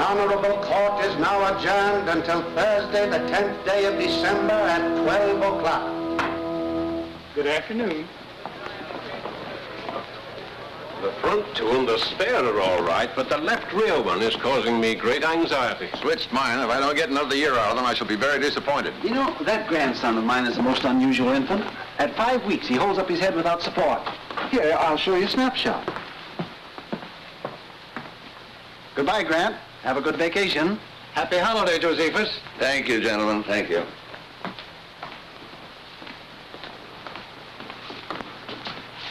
Honorable Court is now adjourned until Thursday, the 10th day of December at 12 o'clock. Good afternoon. The front two and the spare are all right, but the left rear one is causing me great anxiety. Switched mine. If I don't get another year out of them, I shall be very disappointed. You know, that grandson of mine is a most unusual infant. At 5 weeks, he holds up his head without support. Here, I'll show you a snapshot. Goodbye, Grant. Have a good vacation. Happy holiday, Josephus. Thank you, gentlemen. Thank you.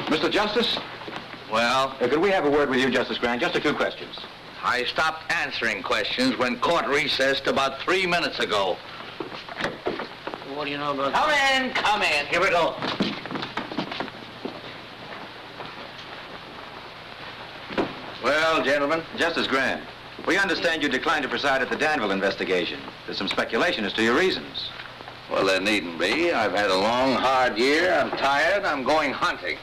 Mr. Justice? Well, Could we have a word with you, Justice Grant? Just a few questions. I stopped answering questions when court recessed about 3 minutes ago. What do you know about that? Come in. Here we go. Well, gentlemen. Justice Grant, we understand you declined to preside at the Danville investigation. There's some speculation as to your reasons. Well, there needn't be. I've had a long, hard year. I'm tired. I'm going hunting.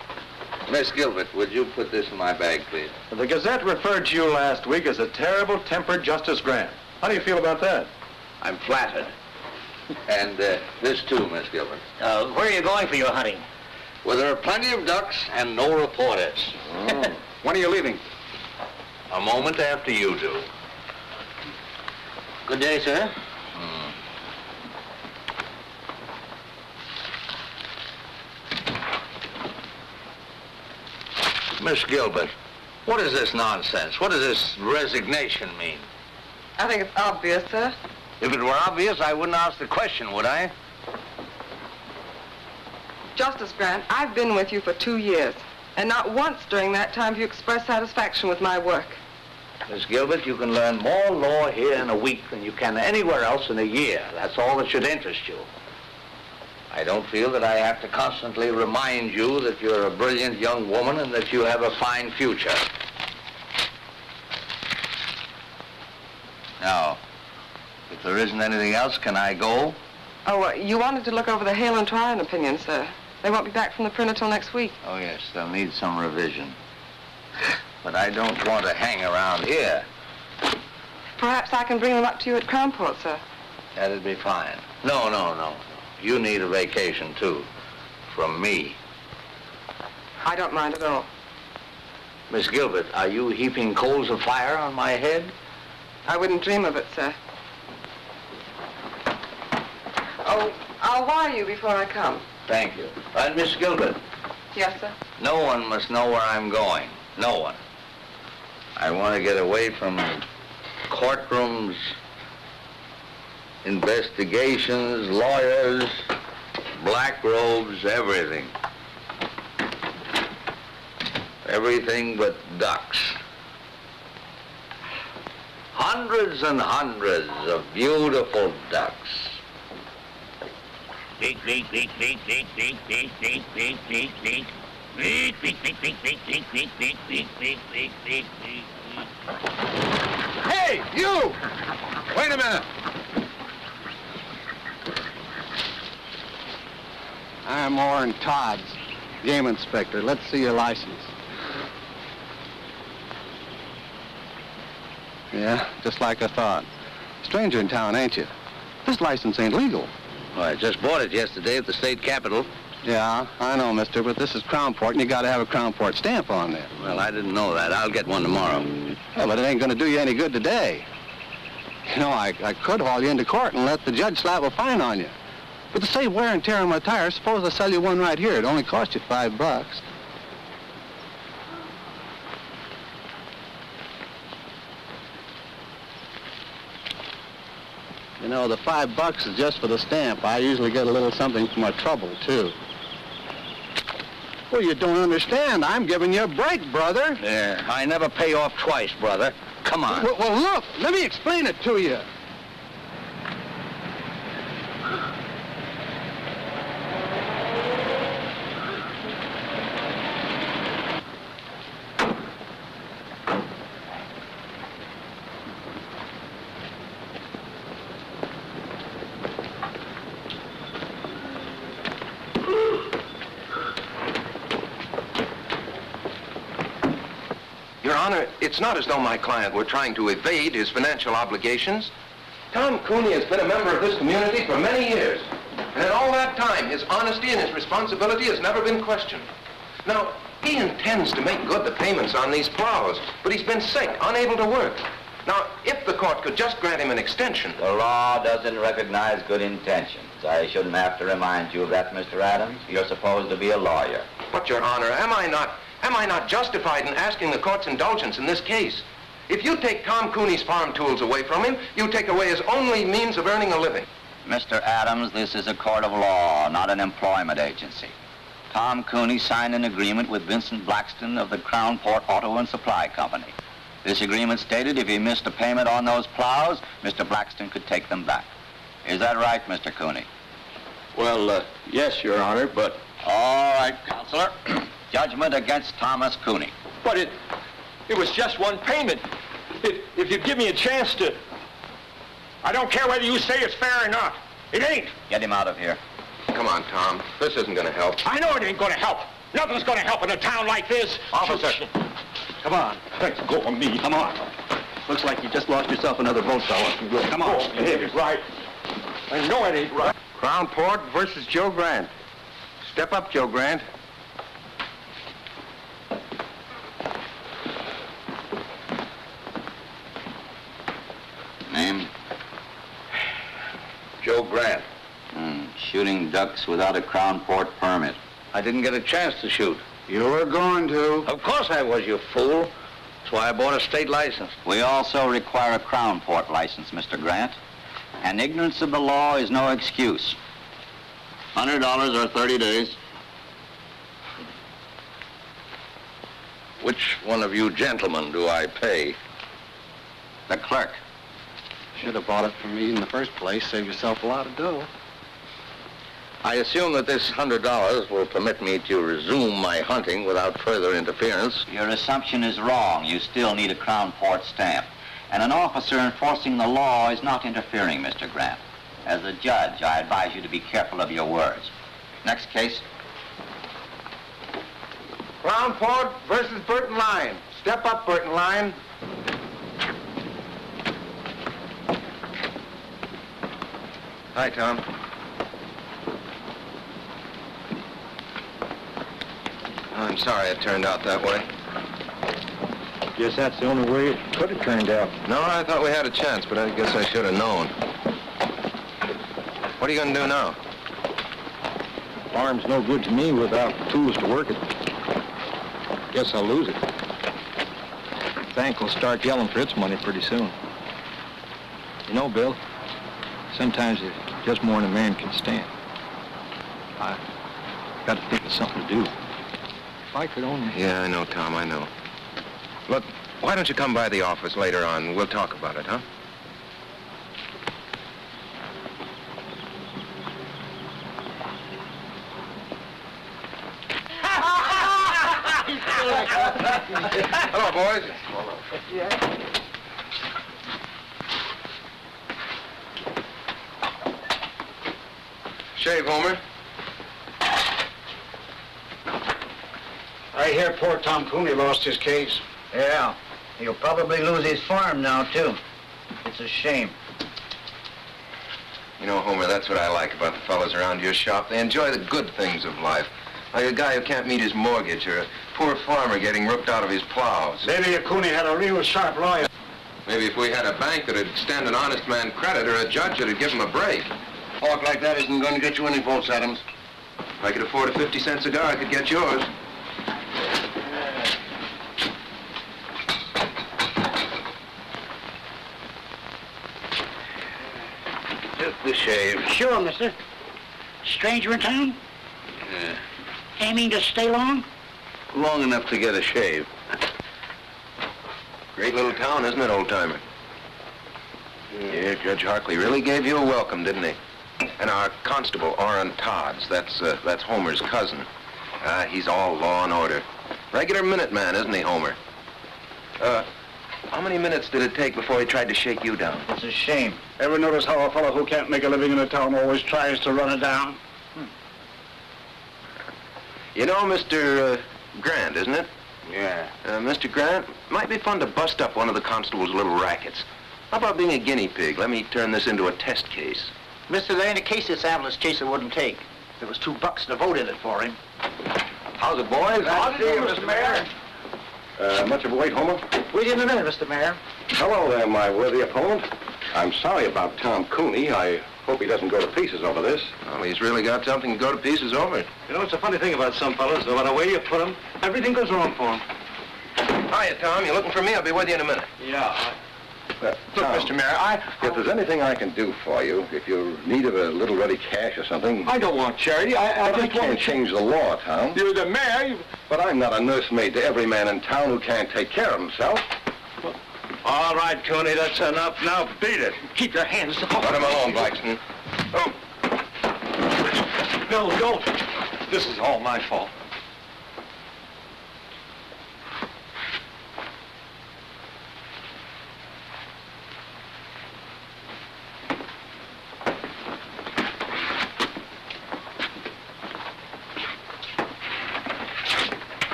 Miss Gilbert, would you put this in my bag, please? The Gazette referred to you last week as a terrible-tempered Justice Grant. How do you feel about that? I'm flattered. And this too, Miss Gilbert. Where are you going for your hunting? Well, there are plenty of ducks and no reporters. Oh. When are you leaving? A moment after you do. Good day, sir. Miss Gilbert, what is this nonsense? What does this resignation mean? I think it's obvious, sir. If it were obvious, I wouldn't ask the question, would I? Justice Grant, I've been with you for 2 years, and not once during that time have you expressed satisfaction with my work. Miss Gilbert, you can learn more law here in a week than you can anywhere else in a year. That's all that should interest you. I don't feel that I have to constantly remind you that you're a brilliant young woman and that you have a fine future. Now, if there isn't anything else, can I go? Oh, you wanted to look over the Hale and Tryon opinion, sir. They won't be back from the printer till next week. Oh, yes, they'll need some revision. But I don't want to hang around here. Perhaps I can bring them up to you at Crownport, sir. That'd be fine. No. You need a vacation, too. From me. I don't mind at all. Miss Gilbert, are you heaping coals of fire on my head? I wouldn't dream of it, sir. Oh, I'll wire you before I come. Thank you. And Miss Gilbert, Yes, sir? no one must know where I'm going. No one. I want to get away from courtrooms, investigations, lawyers, black robes, everything. Everything but ducks. Hundreds and hundreds of beautiful ducks. Beak, beak, beak, beak, beak, beak, beak, beak, beak, beak, beak. Beak, beak, beak, beak, beak, beak, beak, beak, beak, beak, beak, beak, beak. Hey, you! Wait a minute. I'm Orrin Todd, game inspector. Let's see your license. Yeah, just like I thought. Stranger in town, ain't you? This license ain't legal. Well, I just bought it yesterday at the state capitol. Yeah, I know, mister, but this is Crownport, and you gotta have a Crownport stamp on there. Well, I didn't know that. I'll get one tomorrow. Yeah, but it ain't gonna do you any good today. You know, I could haul you into court and let the judge slap a fine on you. But to save wear and tear on my tires, suppose I sell you one right here. It only cost you $5. You know, the $5 is just for the stamp. I usually get a little something for my trouble, too. Well, you don't understand. I'm giving you a break, brother. Yeah, I never pay off twice, brother. Come on. Well, look, let me explain it to you. Your Honor, it's not as though my client were trying to evade his financial obligations. Tom Cooney has been a member of this community for many years. And in all that time, his honesty and his responsibility has never been questioned. Now, he intends to make good the payments on these plows, but he's been sick, unable to work. Now, if the court could just grant him an extension... The law doesn't recognize good intentions. I shouldn't have to remind you of that, Mr. Adams. You're supposed to be a lawyer. But, Your Honor, am I not justified in asking the court's indulgence in this case? If you take Tom Cooney's farm tools away from him, you take away his only means of earning a living. Mr. Adams, this is a court of law, not an employment agency. Tom Cooney signed an agreement with Vincent Blackston of the Crown Port Auto and Supply Company. This agreement stated if he missed a payment on those plows, Mr. Blackston could take them back. Is that right, Mr. Cooney? Well, yes, Your Honor, but... All right, Counselor. Judgment against Thomas Cooney. But it was just one payment. If you'd give me a chance to... I don't care whether you say it's fair or not. It ain't. Get him out of here. Come on, Tom. This isn't going to help. I know it ain't going to help. Nothing's going to help in a town like this. Officer. Come on. Let go of me. Come on. Looks like you just lost yourself another vote, fella. Come on. It ain't right. I know it ain't right. Crown Port versus Joe Grant. Step up, Joe Grant. Name? Joe Grant. Shooting ducks without a Crown Port permit. I didn't get a chance to shoot. You were going to. Of course I was, you fool. That's why I bought a state license. We also require a Crown Port license, Mr. Grant. And ignorance of the law is no excuse. $100 or 30 days. Which one of you gentlemen do I pay? The clerk. Should have bought it from me in the first place. Save yourself a lot of dough. I assume that this $100 will permit me to resume my hunting without further interference. Your assumption is wrong. You still need a Crown Port stamp. And an officer enforcing the law is not interfering, Mr. Grant. As a judge, I advise you to be careful of your words. Next case. Crown Port versus Burton Line. Step up, Burton Line. Hi, Tom. I'm sorry it turned out that way. Guess that's the only way it could have turned out. No, I thought we had a chance, but I guess I should have known. What are you going to do now? Farm's no good to me without tools to work it. Guess I'll lose it. Bank will start yelling for its money pretty soon. You know, Bill, sometimes it's just more than a man can stand. I got to think of something to do. If I could only... Yeah, I know, Tom, I know. Look, why don't you come by the office later on? We'll talk about it, huh? Hello, boys. Shave, Homer. I hear poor Tom Cooney lost his case. Yeah. He'll probably lose his farm now, too. It's a shame. You know, Homer, that's what I like about the fellows around your shop. They enjoy the good things of life. Like a guy who can't meet his mortgage, or a poor farmer getting ripped out of his plows. Maybe if Cooney had a real sharp lawyer. Maybe if we had a bank that'd extend an honest man credit, or a judge that'd give him a break. Talk like that isn't going to get you any votes, Adams. If I could afford a 50-cent cigar, I could get yours. Just the shave. Sure, mister. Stranger in town? Yeah. Aiming to stay long? Long enough to get a shave. Great little town, isn't it, old-timer? Yeah, Judge Harkley really gave you a welcome, didn't he? And our constable, Orrin Todds, that's Homer's cousin. He's all law and order. Regular Minuteman, isn't he, Homer? How many minutes did it take before he tried to shake you down? It's a shame. Ever notice how a fellow who can't make a living in a town always tries to run it down? You know Mr. Grant, isn't it? Yeah. Mr. Grant, might be fun to bust up one of the constable's little rackets. How about being a guinea pig? Let me turn this into a test case. Mister, there ain't a case this ambulance chaser wouldn't take. There was $2 to vote in it for him. How's it, boys? How do you do, Mr. Mayor? Much of a wait, Homer? Wait in a minute, Mr. Mayor. Hello there, my worthy opponent. I'm sorry about Tom Cooney. I hope he doesn't go to pieces over this. Well, he's really got something to go to pieces over it. You know, it's a funny thing about some fellas. No matter where you put them, everything goes wrong for them. Hiya, Tom. You looking for me? I'll be with you in a minute. Yeah. Look, Mr. Mayor, if there's anything I can do for you, if you're in need of a little ready cash or something... I don't want charity. I can't change the law, Tom. You're the mayor. But I'm not a nursemaid to every man in town who can't take care of himself. All right, Tony, that's enough. Now beat it. Keep your hands off. let him alone, Blackston. Oh. No, don't. This is all my fault.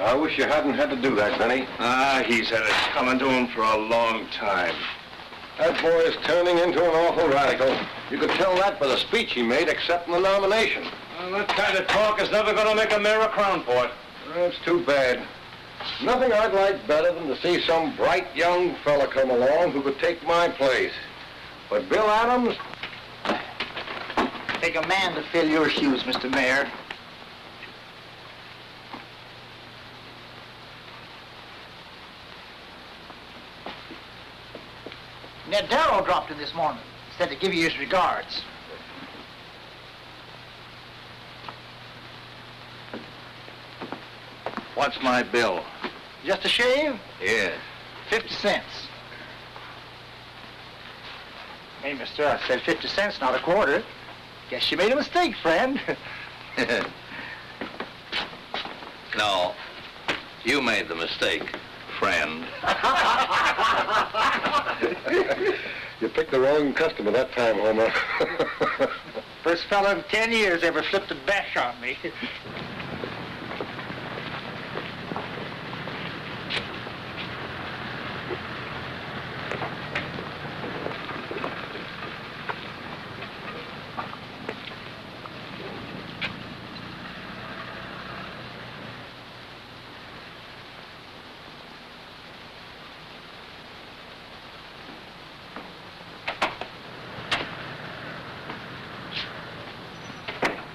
I wish you hadn't had to do that, Benny. He's had it coming to him for a long time. That boy is turning into an awful radical. You could tell that by the speech he made accepting the nomination. Well, that kind of talk is never going to make a mayor a crown port. That's too bad. Nothing I'd like better than to see some bright young fella come along who could take my place. But Bill Adams... Take a man to fill your shoes, Mr. Mayor. Ned Darrow dropped in this morning. Said to give you his regards. What's my bill? Just a shave? Yes. 50 cents. Hey, mister, I said 50 cents, not a quarter. Guess you made a mistake, friend. No, you made the mistake, friend. You picked the wrong customer that time, Homer. First fella in 10 years ever flipped a bash on me.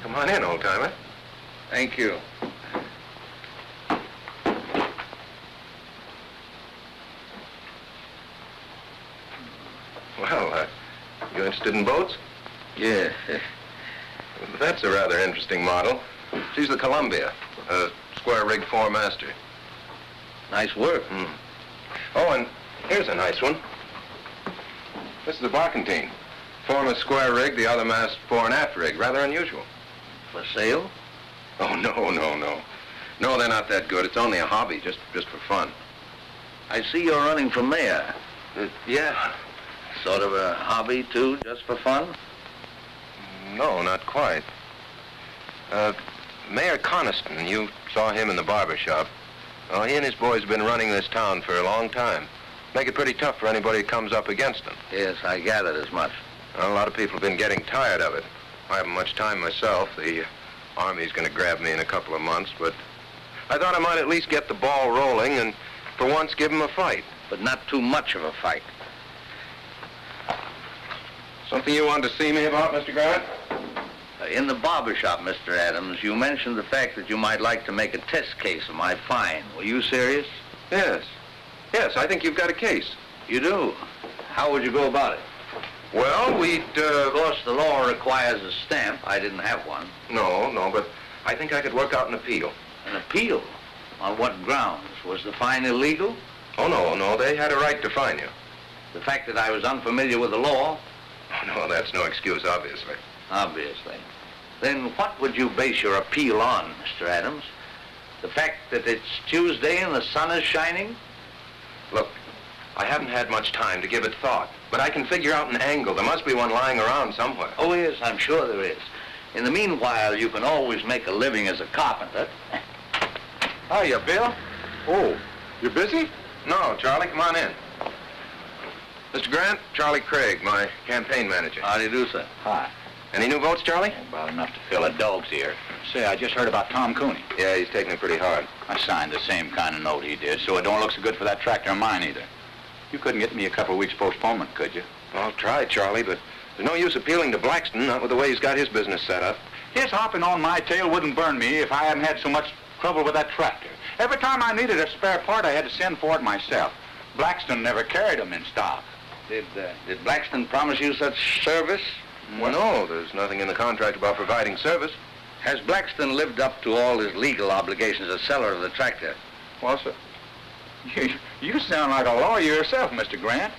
Come on in, old-timer. Thank you. Well, you interested in boats? Yeah. That's a rather interesting model. She's the Columbia, a square-rig four-master. Nice work. Oh, and here's a nice one. This is a barkentine. Form a square rig, the other mast fore and aft rig. Rather unusual. For sale? Oh, no. No, they're not that good. It's only a hobby, just for fun. I see you're running for mayor. Yeah. Sort of a hobby, too, just for fun? No, not quite. Mayor Coniston, you saw him in the barber shop. Oh, he and his boys have been running this town for a long time. Make it pretty tough for anybody who comes up against them. Yes, I gathered as much. Well, a lot of people have been getting tired of it. I haven't much time myself. The Army's going to grab me in a couple of months, but I thought I might at least get the ball rolling and for once give them a fight. But not too much of a fight. Something you wanted to see me about, Mr. Grant? In the barber shop, Mr. Adams, you mentioned the fact that you might like to make a test case of my fine. Were you serious? Yes. Yes, I think you've got a case. You do? How would you go about it? Well, we'd, Of course, the law requires a stamp. I didn't have one. No, but I think I could work out an appeal. An appeal? On what grounds? Was the fine illegal? Oh, no, they had a right to fine you. The fact that I was unfamiliar with the law? Oh, no, that's no excuse, obviously. Obviously. Then what would you base your appeal on, Mr. Adams? The fact that it's Tuesday and the sun is shining? Look, I haven't had much time to give it thought, but I can figure out an angle. There must be one lying around somewhere. Oh, yes, I'm sure there is. In the meanwhile, you can always make a living as a carpenter. Hiya, Bill. Oh, you busy? No, Charlie, come on in. Mr. Grant, Charlie Craig, my campaign manager. How do you do, sir? Hi. Any new votes, Charlie? About enough to fill a dog's ear. Say, I just heard about Tom Cooney. Yeah, he's taking it pretty hard. I signed the same kind of note he did, so it don't look so good for that tractor of mine either. You couldn't get me a couple of weeks postponement, could you? I'll try, Charlie, but there's no use appealing to Blackston, not with the way he's got his business set up. His hopping on my tail wouldn't burn me if I hadn't had so much trouble with that tractor. Every time I needed a spare part, I had to send for it myself. Blackston never carried them in stock. Did Blackston promise you such service? Well, no, there's nothing in the contract about providing service. Has Blackston lived up to all his legal obligations as seller of the tractor? Well, sir, you sound like a lawyer yourself, Mr. Grant.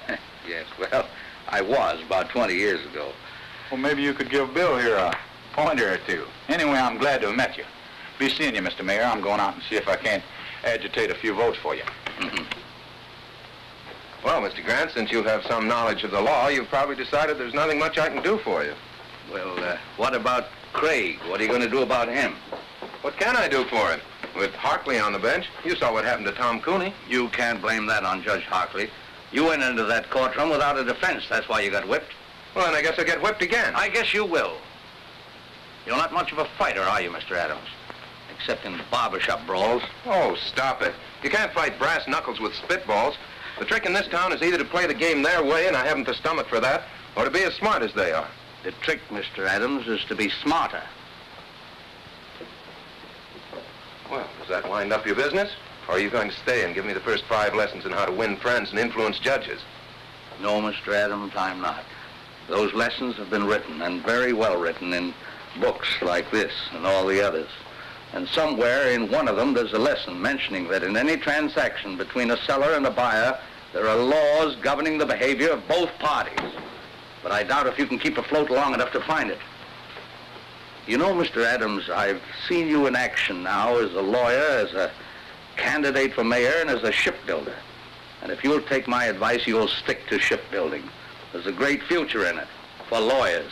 Yes, well, I was about 20 years ago. Well, maybe you could give Bill here a pointer or two. Anyway, I'm glad to have met you. Be seeing you, Mr. Mayor. I'm going out and see if I can't agitate a few votes for you. Mm-hmm. Well, Mr. Grant, since you have some knowledge of the law, you've probably decided there's nothing much I can do for you. Well, what about Craig? What are you going to do about him? What can I do for him? With Harkley on the bench, you saw what happened to Tom Cooney. You can't blame that on Judge Harkley. You went into that courtroom without a defense. That's why you got whipped. Well, then I guess I'll get whipped again. I guess you will. You're not much of a fighter, are you, Mr. Adams? Except in barbershop brawls. Oh, stop it. You can't fight brass knuckles with spitballs. The trick in this town is either to play the game their way, and I haven't the stomach for that, or to be as smart as they are. The trick, Mr. Adams, is to be smarter. Well, does that wind up your business? Or are you going to stay and give me the first 5 lessons in how to win friends and influence judges? No, Mr. Adams, I'm not. Those lessons have been written, and very well written, in books like this and all the others. And somewhere in one of them there's a lesson mentioning that in any transaction between a seller and a buyer, there are laws governing the behavior of both parties. But I doubt if you can keep afloat long enough to find it. You know, Mr. Adams, I've seen you in action now as a lawyer, as a candidate for mayor, and as a shipbuilder. And if you'll take my advice, you'll stick to shipbuilding. There's a great future in it for lawyers.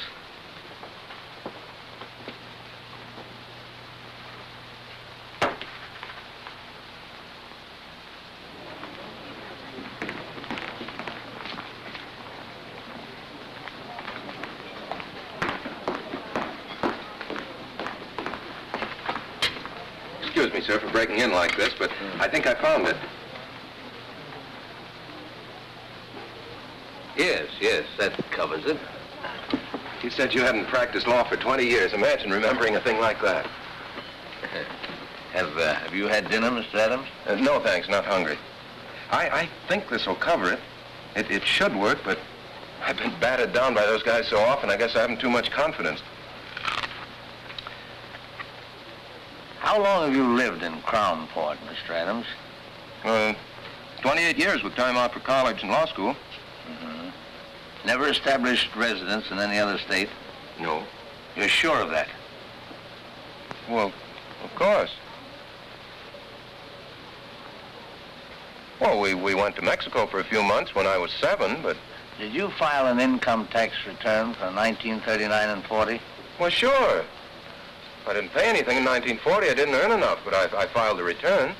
Excuse me, sir, for breaking in like this, but I think I found it. Yes, that covers it. You said you hadn't practiced law for 20 years. Imagine remembering a thing like that. Have you had dinner, Mr. Adams? No, thanks, not hungry. I think this will cover it. It should work, but I've been battered down by those guys so often, I guess I haven't too much confidence. How long have you lived in Crownport, Mr. Adams? 28 years with time out for college and law school. Mm-hmm. Never established residence in any other state? No. You're sure of that? Well, of course. Well, we went to Mexico for a few months when I was 7, but... Did you file an income tax return for 1939 and 40? Well, sure. I didn't pay anything in 1940. I didn't earn enough, but I filed a return.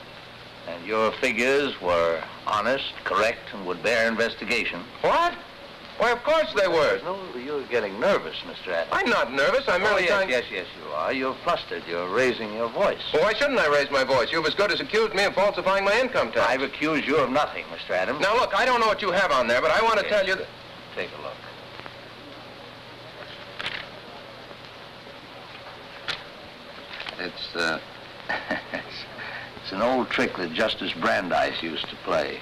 And your figures were honest, correct, and would bear investigation? What? Why, of course they were. No, you're getting nervous, Mr. Adams. I'm not nervous. I'm merely trying... Yes, you are. You're flustered. You're raising your voice. Well, why shouldn't I raise my voice? You've as good as accused me of falsifying my income tax. I've accused you of nothing, Mr. Adams. Now, look, I don't know what you have on there, but I want to tell you that... Take a look. It's an old trick that Justice Brandeis used to play.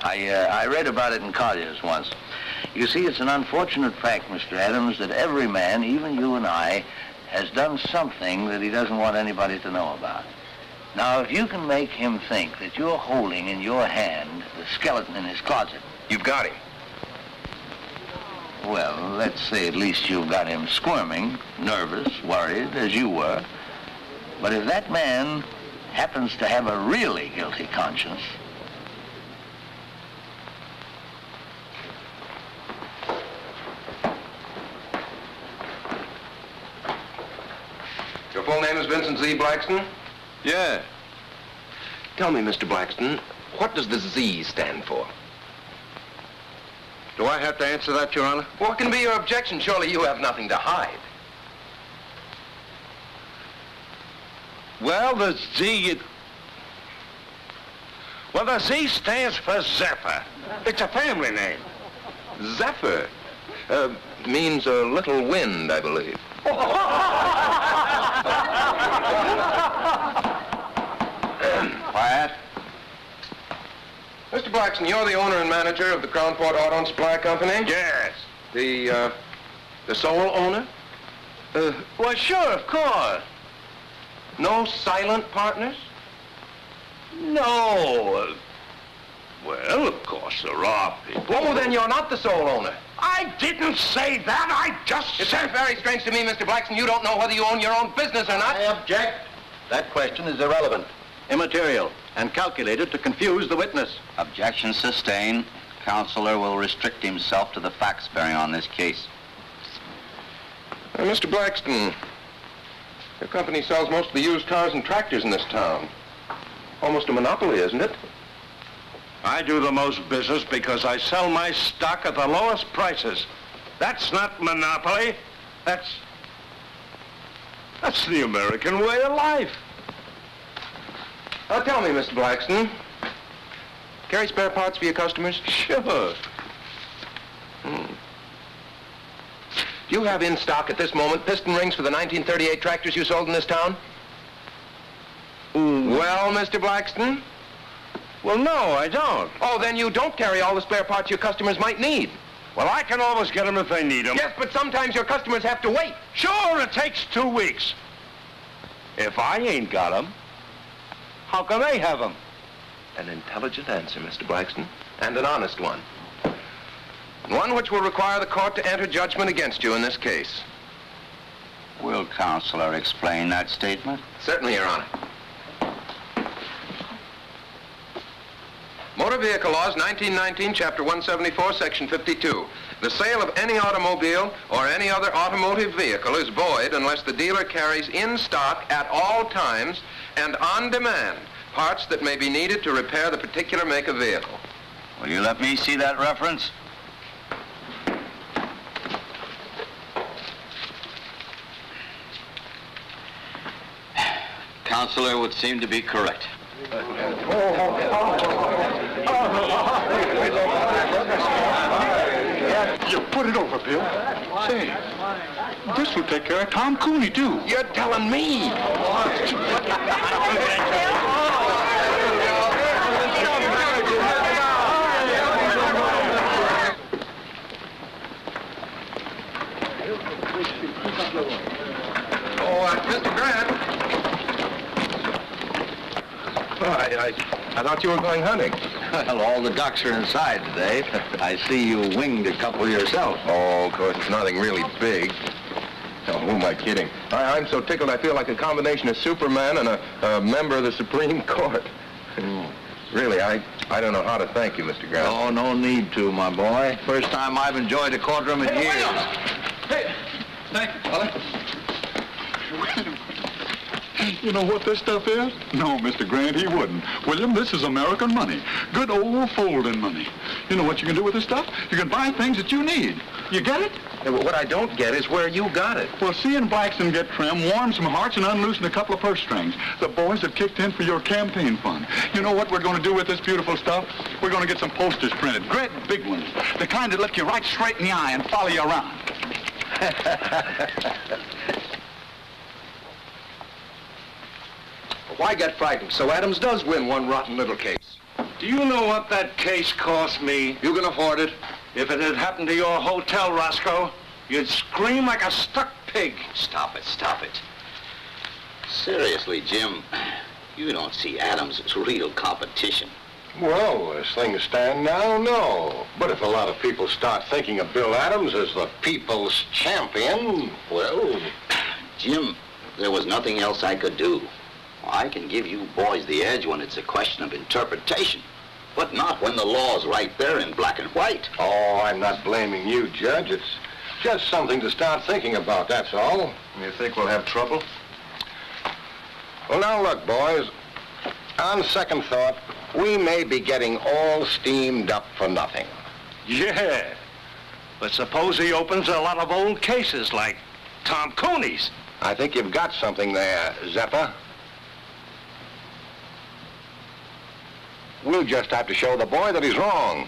I read about it in Collier's once. You see, it's an unfortunate fact, Mr. Adams, that every man, even you and I, has done something that he doesn't want anybody to know about. Now, if you can make him think that you're holding in your hand the skeleton in his closet... You've got him. Well, let's say at least you've got him squirming, nervous, worried, as you were. But if that man happens to have a really guilty conscience... is Vincent Z. Blackston? Yeah. Tell me, Mr. Blackston, what does the Z stand for? Do I have to answer that, Your Honor? What can be your objection? Surely you have nothing to hide. Well, the Z stands for Zephyr. It's a family name. Zephyr means a little wind, I believe. Quiet. Mr. Blackston, you're the owner and manager of the Crownport Auto and Supply Company? Yes. The sole owner? Well, sure, of course. No silent partners? No. Well, of course, there are people. Oh, then you're not the sole owner. I didn't say that. I just It said... seems very strange to me, Mr. Blackston. You don't know whether you own your own business or not. I object. That question is irrelevant, immaterial, and calculated to confuse the witness. Objection sustained. Counselor will restrict himself to the facts bearing on this case. Mr. Blackston, your company sells most of the used cars and tractors in this town. Almost a monopoly, isn't it? I do the most business because I sell my stock at the lowest prices. That's not monopoly. That's the American way of life. Now tell me, Mr. Blackston, carry spare parts for your customers? Sure. Do you have in stock at this moment piston rings for the 1938 tractors you sold in this town? Well, Mr. Blackston? Well, no, I don't. Oh, then you don't carry all the spare parts your customers might need. Well, I can always get them if they need them. Yes, but sometimes your customers have to wait. Sure, it takes 2 weeks. If I ain't got them, how can they have them? An intelligent answer, Mr. Blackston, and an honest one. One which will require the court to enter judgment against you in this case. Will Counselor explain that statement? Certainly, Your Honor. Motor Vehicle Laws, 1919, Chapter 174, Section 52. The sale of any automobile or any other automotive vehicle is void unless the dealer carries in stock at all times and on demand parts that may be needed to repair the particular make of vehicle. Will you let me see that reference? Counselor would seem to be correct. You put it over, Bill. Say, this will take care of Tom Cooney, too. You're telling me? Mr. Grant. I thought you were going hunting. Well, all the ducks are inside today. I see you winged a couple yourself. Oh, of course, it's nothing really big. Oh, who am I kidding? I'm so tickled I feel like a combination of Superman and a member of the Supreme Court. Really, I don't know how to thank you, Mr. Grant. Oh, no need to, my boy. First time I've enjoyed a courtroom in years. Hey, thank you, fella. You know what this stuff is? No, Mr. Grant, he wouldn't. William, this is American money. Good old folding money. You know what you can do with this stuff? You can buy things that you need. You get it? Yeah, but what I don't get is where you got it. Well, seeing Blackston get trim, warm some hearts, and unloosen a couple of purse strings. The boys have kicked in for your campaign fund. You know what we're going to do with this beautiful stuff? We're going to get some posters printed, great big ones. The kind that look you right straight in the eye and follow you around. Why get frightened? So Adams does win one rotten little case. Do you know what that case cost me? You can afford it. If it had happened to your hotel, Roscoe, you'd scream like a stuck pig. Stop it, stop it. Seriously, Jim, you don't see Adams as real competition. Well, as things stand now, no. But if a lot of people start thinking of Bill Adams as the people's champion, well... Jim, there was nothing else I could do. I can give you boys the edge when it's a question of interpretation, but not when the law's right there in black and white. Oh, I'm not blaming you, Judge. It's just something to start thinking about, that's all. You think we'll have trouble? Well, now look, boys. On second thought, we may be getting all steamed up for nothing. Yeah. But suppose he opens a lot of old cases like Tom Cooney's. I think you've got something there, Zeppa. We'll just have to show the boy that he's wrong.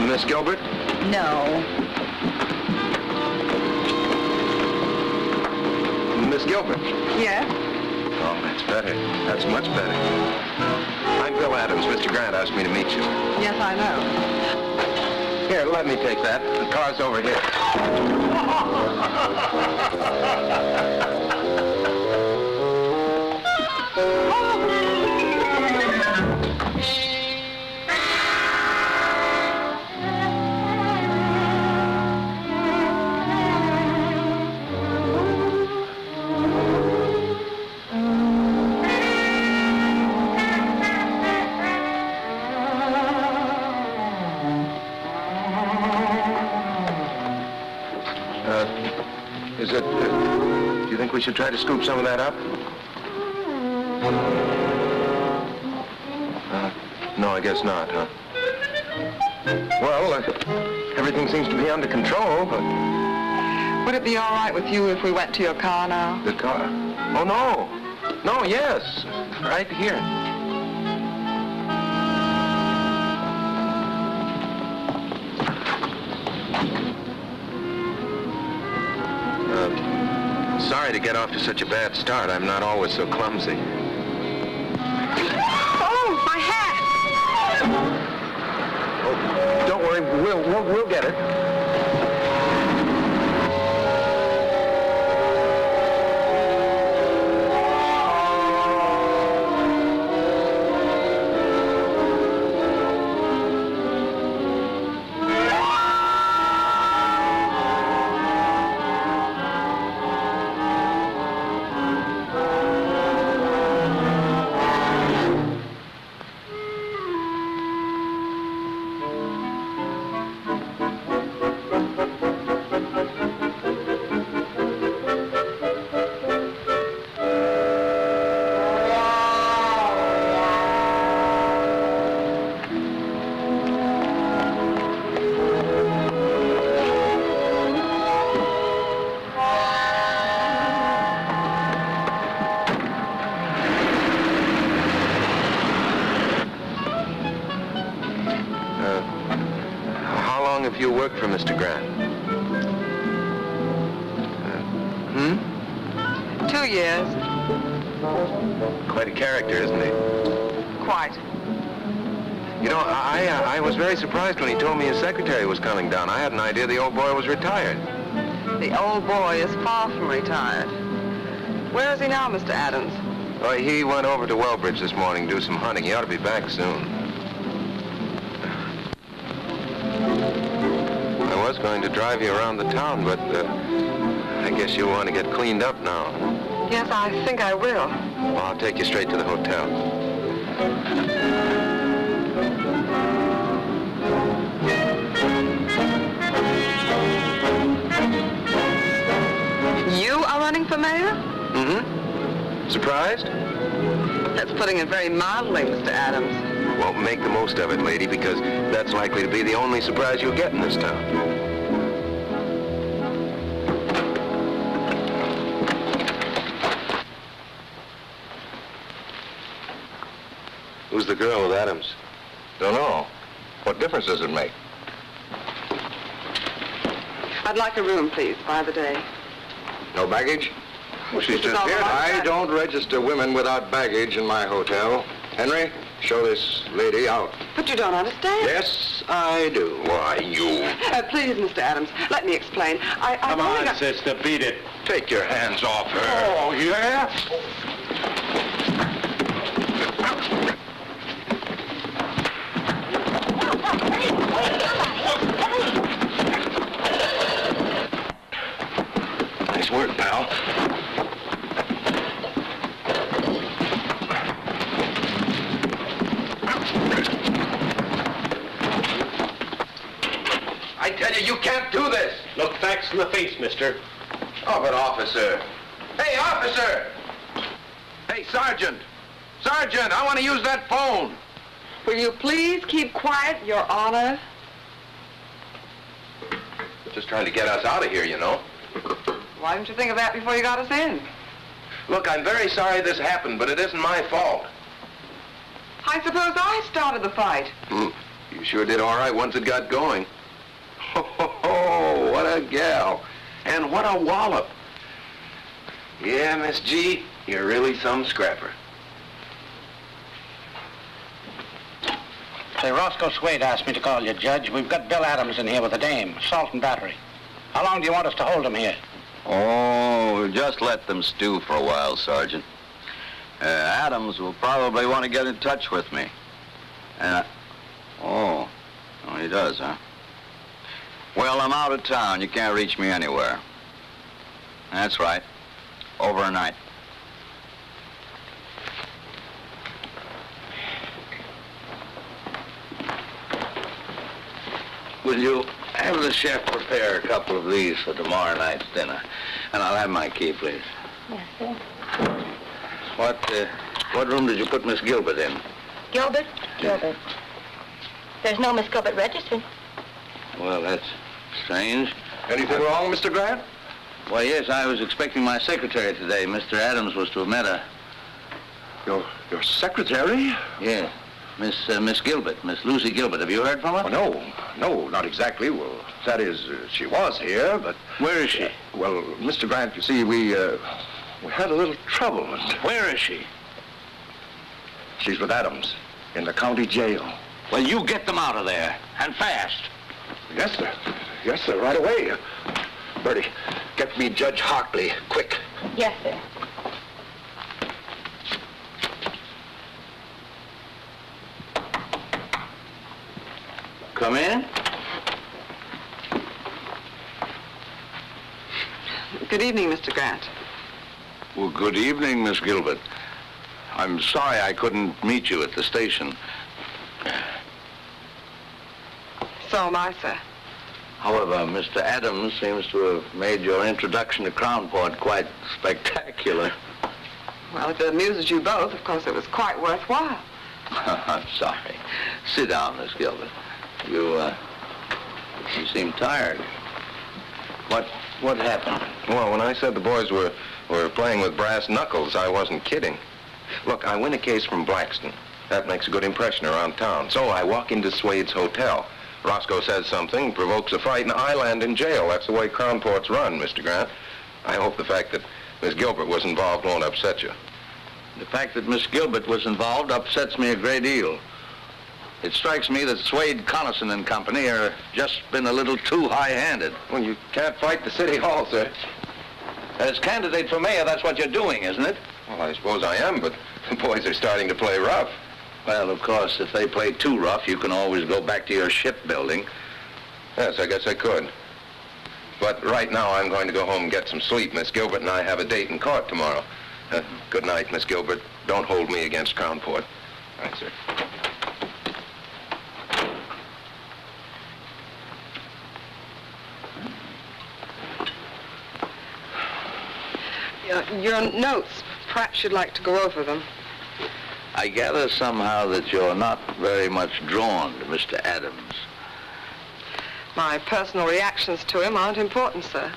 Miss Gilbert? No. Miss Gilbert? Yes? Oh, that's better. That's much better. I'm Bill Adams. Mr. Grant asked me to meet you. Yes, I know. Here, let me take that. The car's over here. Do you think we should try to scoop some of that up? No, I guess not, huh? Well, everything seems to be under control, but... Would it be all right with you if we went to your car now? The car? Oh, no. No, yes. Right here. Sorry to get off to such a bad start. I'm not always so clumsy. Oh, my hat! Oh, don't worry. We'll get it. Have you worked for Mr. Grant? 2 years. Quite a character, isn't he? Quite. You know, I was very surprised when he told me his secretary was coming down. I had an idea the old boy was retired. The old boy is far from retired. Where is he now, Mr. Adams? Oh, he went over to Wellbridge this morning to do some hunting. He ought to be back soon. I was going to drive you around the town, but I guess you'll want to get cleaned up now. Yes, I think I will. Well, I'll take you straight to the hotel. You are running for mayor? Mm-hmm. Surprised? That's putting it very mildly, Mr. Adams. Well, make the most of it, lady, because that's likely to be the only surprise you'll get in this town. Who's the girl with Adams? Don't know. What difference does it make? I'd like a room, please, by the day. No baggage? Well, she's This is just all here. right. I don't register women without baggage in my hotel. Henry, show this lady out. But you don't understand. Yes, I do. Why, you... Please, Mr. Adams, let me explain. Come on, sister, beat it. Take your hands off her. Oh, yeah? Nice work, pal. I tell you, you can't do this. Look facts in the face, mister. Oh, but officer. Hey, officer! Hey, Sergeant! Sergeant, I want to use that phone. Will you please keep quiet, Your Honor? Just trying to get us out of here, you know. Why didn't you think of that before you got us in? Look, I'm very sorry this happened, but it isn't my fault. I suppose I started the fight. You sure did all right once it got going. Oh, what a gal. And what a wallop. Yeah, Miss G, you're really some scrapper. Say, Roscoe Swade asked me to call you, Judge. We've got Bill Adams in here with a dame, assault and battery. How long do you want us to hold him here? Oh, just let them stew for a while, Sergeant. Adams will probably want to get in touch with me. Oh, he does, huh? Well, I'm out of town. You can't reach me anywhere. That's right. Overnight. Will you have the chef prepare a couple of these for tomorrow night's dinner? And I'll have my key, please. Yes, sir. What room did you put Miss Gilbert in? Gilbert? Gilbert. There's no Miss Gilbert registered. Well, that's strange. Anything wrong, Mr. Grant? Why, yes, I was expecting my secretary today. Mr. Adams was to have met her. Your secretary? Yeah. Miss Gilbert, Miss Lucy Gilbert. Have you heard from her? No, not exactly. Well, that is, she was here, but... Where is she? Well, Mr. Grant, you see, we had a little trouble. Where is she? She's with Adams in the county jail. Well, you get them out of there, and fast. Yes, sir. Yes, sir, right away. Bertie, get me Judge Hartley, quick. Yes, sir. Come in. Good evening, Mr. Grant. Well, good evening, Miss Gilbert. I'm sorry I couldn't meet you at the station. So am I, sir. However, Mr. Adams seems to have made your introduction to Crownport quite spectacular. Well, if it amuses you both, of course it was quite worthwhile. I'm sorry. Sit down, Miss Gilbert. You seem tired. What happened? Well, when I said the boys were playing with brass knuckles, I wasn't kidding. Look, I win a case from Blackston. That makes a good impression around town. So I walk into Swade's hotel. Roscoe says something, provokes a fight, and I land in jail. That's the way Crownport's run, Mr. Grant. I hope the fact that Miss Gilbert was involved won't upset you. The fact that Miss Gilbert was involved upsets me a great deal. It strikes me that Swade, Carlson and company are just been a little too high-handed. Well, you can't fight the city hall, sir. As candidate for mayor, that's what you're doing, isn't it? Well, I suppose I am, but the boys are starting to play rough. Well, of course, if they play too rough, you can always go back to your shipbuilding. Yes, I guess I could. But right now, I'm going to go home and get some sleep. Miss Gilbert and I have a date in court tomorrow. Good night, Miss Gilbert. Don't hold me against Crownport. All right, sir. Your notes, perhaps you'd like to go over them. I gather somehow that you're not very much drawn to Mr. Adams. My personal reactions to him aren't important, sir.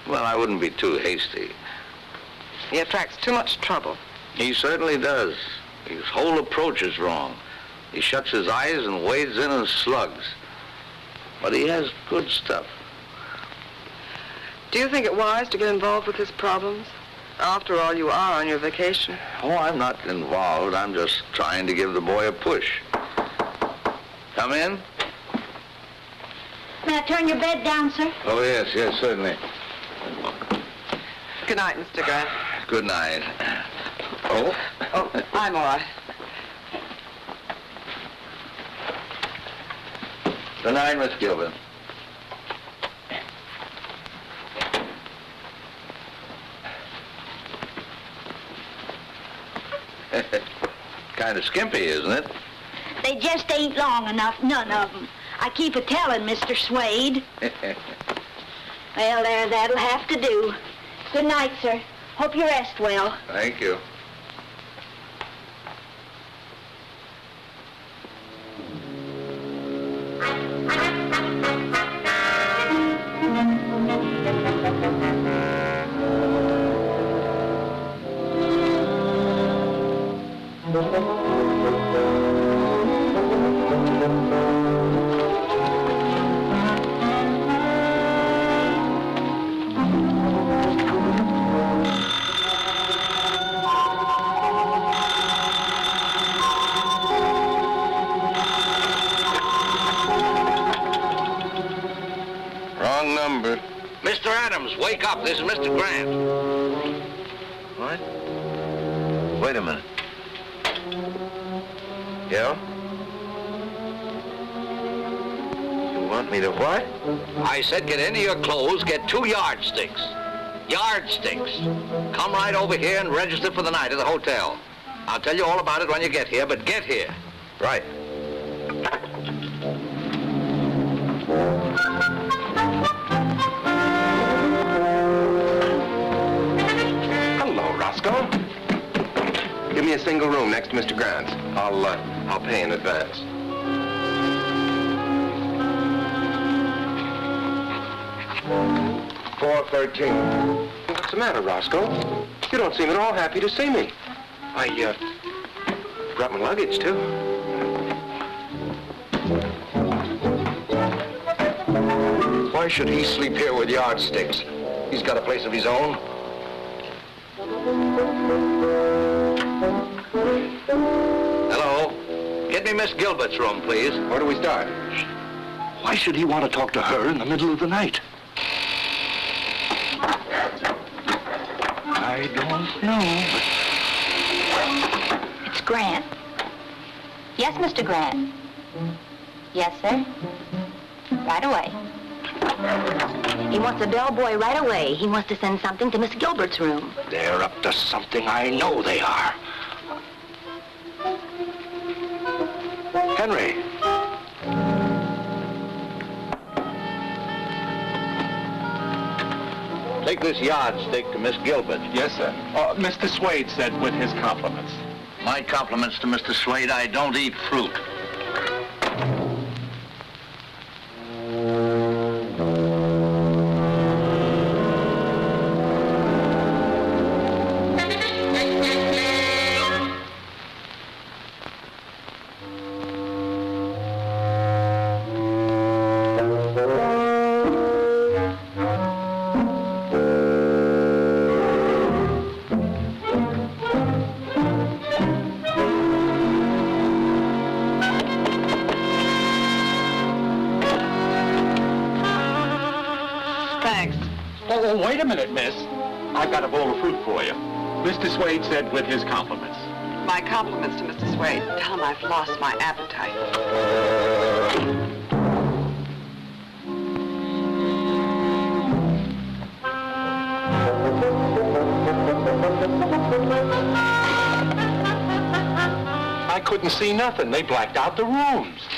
Well, I wouldn't be too hasty. He attracts too much trouble. He certainly does. His whole approach is wrong. He shuts his eyes and wades in as slugs. But he has good stuff. Do you think it wise to get involved with his problems? After all, you are on your vacation. Oh, I'm not involved. I'm just trying to give the boy a push. Come in. May I turn your bed down, sir? Oh, yes, certainly. Good night, Mr. Grant. Good night. Oh? Oh, I'm all right. Good night, Miss Gilbert. Kind of skimpy, isn't it? They just ain't long enough, none of them. I keep a-telling Mr. Swade. Well, there, that'll have to do. Good night, sir. Hope you rest well. Thank you. Wrong number. Mr. Adams, wake up. This is Mr. Grant. What? Wait a minute. Yeah? You want me to what? I said get into your clothes, get 2 yardsticks. Yardsticks. Come right over here and register for the night at the hotel. I'll tell you all about it when you get here, but get here. Right. Hello, Roscoe. Give me a single room next to Mr. Grant's. I'll pay in advance. $413. What's the matter, Roscoe? You don't seem at all happy to see me. I brought my luggage, too. Why should he sleep here with yardsticks? He's got a place of his own. Hello? Get me Miss Gilbert's room, please. Where do we start? Why should he want to talk to her in the middle of the night? I don't know, but... It's Grant. Yes, Mr. Grant. Yes, sir. Right away. He wants a bellboy right away. He wants to send something to Miss Gilbert's room. They're up to something. I know they are. Henry. Take this yardstick to Miss Gilbert. Yes, sir. Mr. Swade said with his compliments. My compliments to Mr. Swade. I don't eat fruit. Oh, wait a minute, miss. I've got a bowl of fruit for you. Mr. Swade said with his compliments. My compliments to Mr. Swade. Tell him I've lost my appetite. I couldn't see nothing. They blacked out the rooms.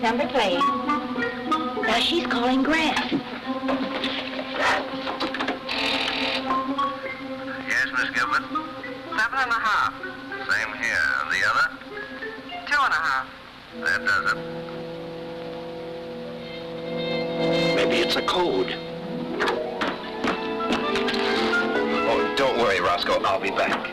Number 3. Now she's calling Grant. Yes, Miss Gilbert? 7.5. Same here. And the other? 2.5. That does it. Maybe it's a code. Oh, don't worry, Roscoe. I'll be back.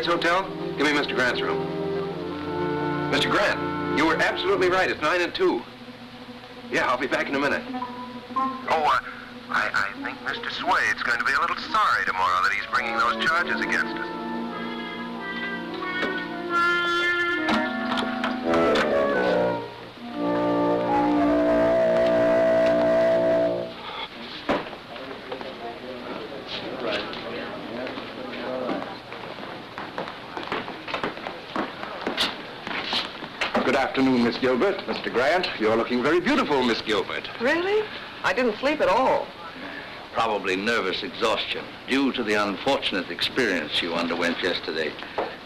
Swade's hotel? Give me Mr. Grant's room. Mr. Grant, you were absolutely right. It's 9 and 2. Yeah, I'll be back in a minute. Oh, I think Mr. Swade's going to be a little sorry tomorrow that he's bringing those charges against us. Good afternoon, Miss Gilbert. Mr. Grant, you're looking very beautiful, Miss Gilbert. Really? I didn't sleep at all. Probably nervous exhaustion due to the unfortunate experience you underwent yesterday.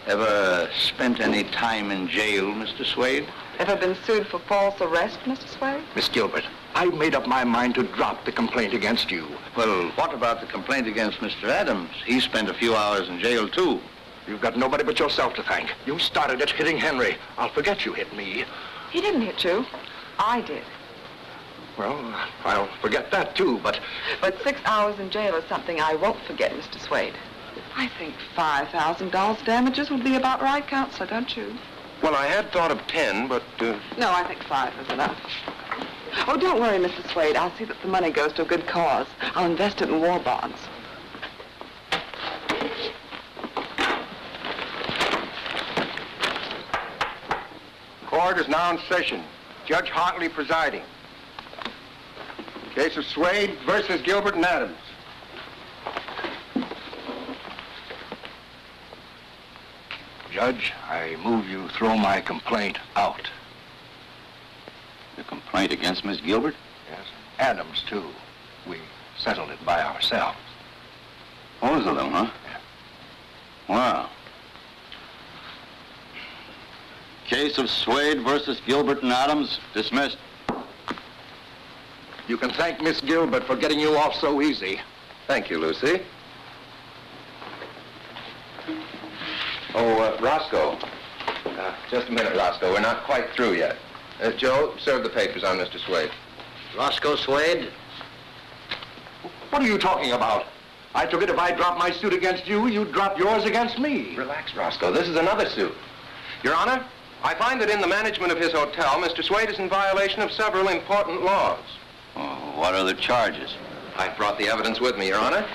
Ever spent any time in jail, Mr. Swade? Ever been sued for false arrest, Mr. Swade? Miss Gilbert, I've made up my mind to drop the complaint against you. Well, what about the complaint against Mr. Adams? He spent a few hours in jail, too. You've got nobody but yourself to thank. You started it hitting Henry. I'll forget you hit me. He didn't hit you. I did. Well, I'll forget that, too, but... But 6 hours in jail is something I won't forget, Mr. Swade. I think $5,000 damages would be about right, Counselor, don't you? Well, I had thought of 10, but... No, I think 5 is enough. Oh, don't worry, Mr. Swade. I'll see that the money goes to a good cause. I'll invest it in war bonds. Court is now in session. Judge Hartley presiding. Case of Swade versus Gilbert and Adams. Judge, I move you throw my complaint out. The complaint against Miss Gilbert? Yes. Adams, too. We settled it by ourselves. Both of them, huh? Yeah. Wow. Case of Swade versus Gilbert and Adams, dismissed. You can thank Miss Gilbert for getting you off so easy. Thank you, Lucy. Oh, Roscoe. Just a minute, Roscoe. We're not quite through yet. Joe, serve the papers on Mr. Swade. Roscoe Swade? What are you talking about? I took it if I dropped my suit against you, you'd drop yours against me. Relax, Roscoe. This is another suit. Your Honor, I find that in the management of his hotel, Mr. Swade is in violation of several important laws. Oh, what are the charges? I've brought the evidence with me, Your Honor.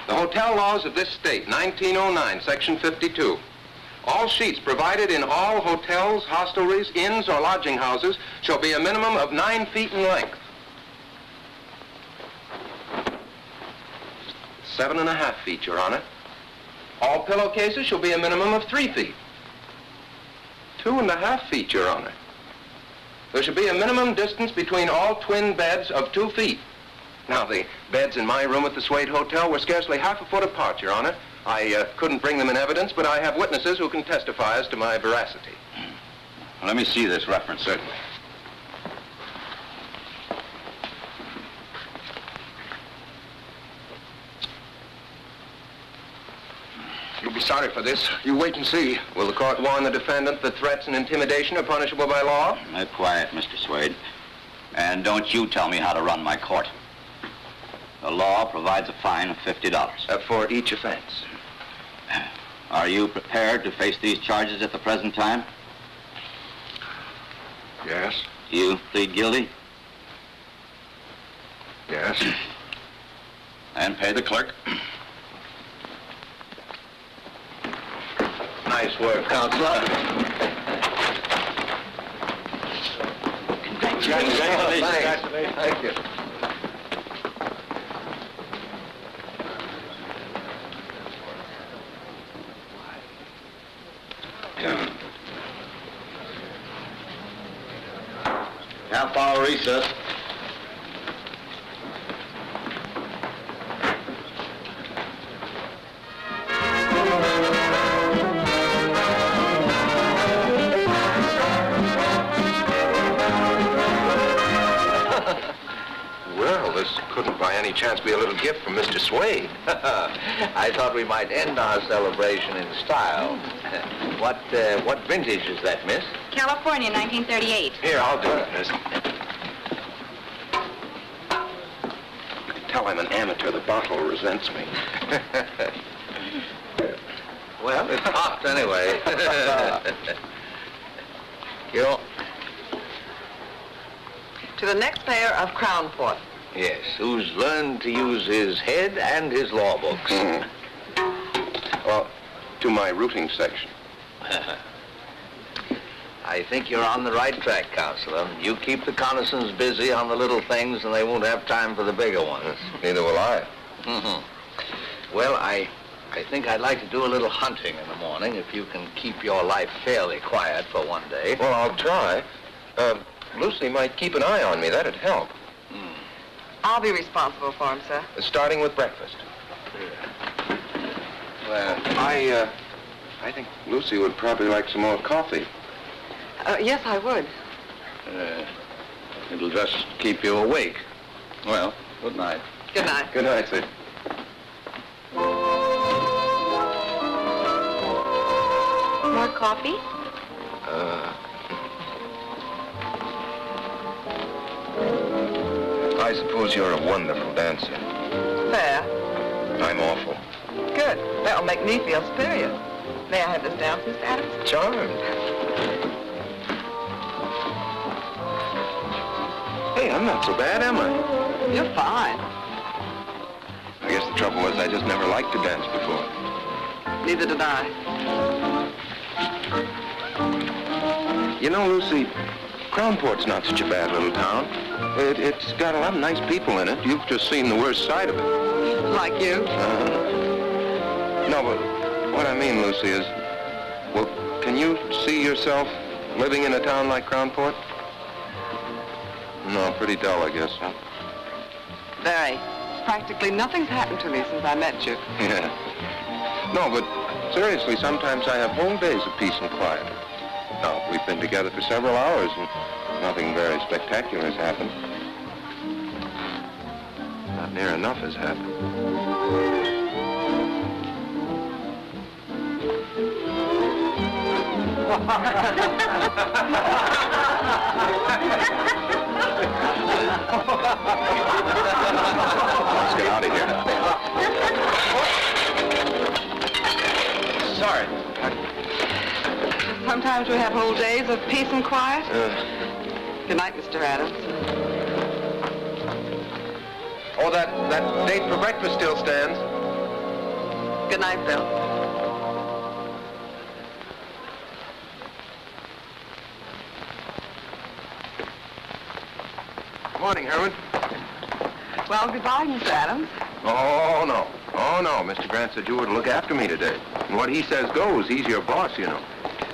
The hotel laws of this state, 1909, Section 52. All sheets provided in all hotels, hostelries, inns, or lodging houses shall be a minimum of 9 feet in length. 7.5 feet, Your Honor. All pillowcases shall be a minimum of 3 feet. 2.5 feet, Your Honor. There should be a minimum distance between all twin beds of 2 feet. Now, the beds in my room at the Swade Hotel were scarcely half a foot apart, Your Honor. I couldn't bring them in evidence, but I have witnesses who can testify as to my veracity. Well, let me see this reference. Certainly. You'll be sorry for this. You wait and see. Will the court warn the defendant that threats and intimidation are punishable by law? Keep quiet, Mr. Swade. And don't you tell me how to run my court. The law provides a fine of $50. For each offense. Are you prepared to face these charges at the present time? Yes. You plead guilty? Yes. And pay the clerk. Nice work, Counselor. Congratulations. Thanks. Thank you. Half-hour recess. Well, this couldn't by any chance be a little gift from Mr. Swade. I thought we might end our celebration in style. What vintage is that, miss? California, 1938. Here, I'll do it, miss. I'm an amateur, the bottle resents me. Well, it popped anyway. You. To the next mayor of Crown Port. Yes, who's learned to use his head and his law books. Well, to my routing section. I think you're on the right track, Counselor. You keep the Connisons busy on the little things and they won't have time for the bigger ones. Neither will I. Well, I think I'd like to do a little hunting in the morning if you can keep your life fairly quiet for one day. Well, I'll try. Lucy might keep an eye on me. That'd help. I'll be responsible for him, sir. Starting with breakfast. Well, I think Lucy would probably like some more coffee. Yes, I would. It'll just keep you awake. Well, good night. Good night. Good night, sir. More coffee? I suppose you're a wonderful dancer. Fair. I'm awful. Good. That'll make me feel superior. May I have this down, Mr. Adams? Charmed. Hey, I'm not so bad, am I? You're fine. I guess the trouble was I just never liked to dance before. Neither did I. You know, Lucy, Crownport's not such a bad little town. It's got a lot of nice people in it. You've just seen the worst side of it. Like you? No, but what I mean, Lucy, is, well, can you see yourself living in a town like Crownport? No, pretty dull, I guess, huh? Very. Practically nothing's happened to me since I met you. Yeah. No, but seriously, sometimes I have whole days of peace and quiet. Now, we've been together for several hours and nothing very spectacular has happened. Not near enough has happened. Let's get out of here. Sorry. Sometimes we have whole days of peace and quiet. Good night, Mr. Adams. Oh, that date for breakfast still stands. Good night, Bill. Morning, Herman. Well, goodbye, Mr. Adams. Oh, no. Oh, no. Mr. Grant said you were to look after me today. And what he says goes. He's your boss, you know.